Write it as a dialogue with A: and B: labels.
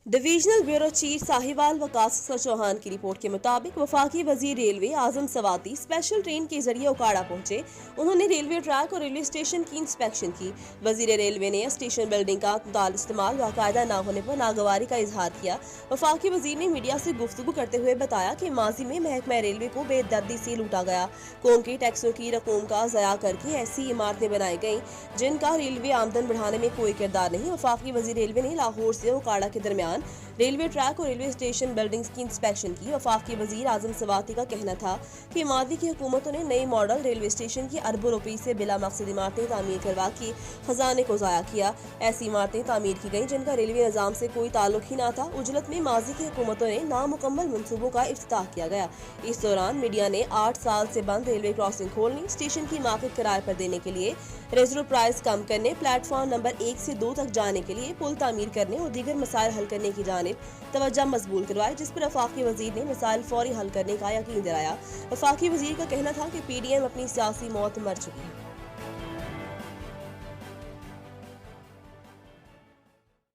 A: Divisional bureau chief Sahiwal Waqas Chauhan की report के मुताबिक वफाकी वजीर railway Azam Swati special train के जरिए उकाड़ा पहुंचे। उन्होंने रेलवे ट्रैक और रेलवे स्टेशन की इंस्पेक्शन की। वजीर रेलवे ने स्टेशन बिल्डिंग का इस्तेमाल बाकायदा न होने पर नागवारी का इजहार किया। वफाकी वजीर ने मीडिया से गुफ्तगू करते हुए बताया कि माजी में महकमा रेलवे को बेदर्दी से लूटा गया। कौम के टैक्सों की रकूम का ज़या करके ऐसी इमारतें बनाई गईं जिनका रेलवे आमदन बढ़ाने में कोई किरदार नहीं। वफाकी वजीर रेलवे ने लाहौर से उकाड़ा के दरमियान रेलवे ट्रैक और रेलवे स्टेशन बिल्डिंग्स की इंस्पेक्शन की। वफाकी वजीर आजम सवाती का कहना था कि मादी की हुकूमतों ने नई मॉडल रेलवे स्टेशन की अरबों रुपये से बिला मकसद इमारतें तामीर करवा के खजाने को ज़ाया किया। ऐसी इमारतें तामीर की गईं जिनका रेलवे निज़ाम से कोई ताल्लुक ही ना था। उजलत में माजी की हुकूमतों ने नामुकम्मल मनसूबों का इफ्तिताह किया गया। इस दौरान मीडिया ने 8 साल से बंद रेलवे क्रॉसिंग खोलने, स्टेशन की मार्केट किराए पर देने के लिए, रिजर्व प्राइस कम करने, प्लेटफॉर्म नंबर 1 से 2 तक जाने के लिए पुल तामीर करने और दीगर मसाइल हल करने की जानिब तवज्जो मजबूल करवाई, जिस पर वफाकी वजीर ने मसाइल फौरी हल करने का यकीन दिलाया। वफाकी वजीर का कहना था कि PDM अपनी सियासी मौत मर चुकी है।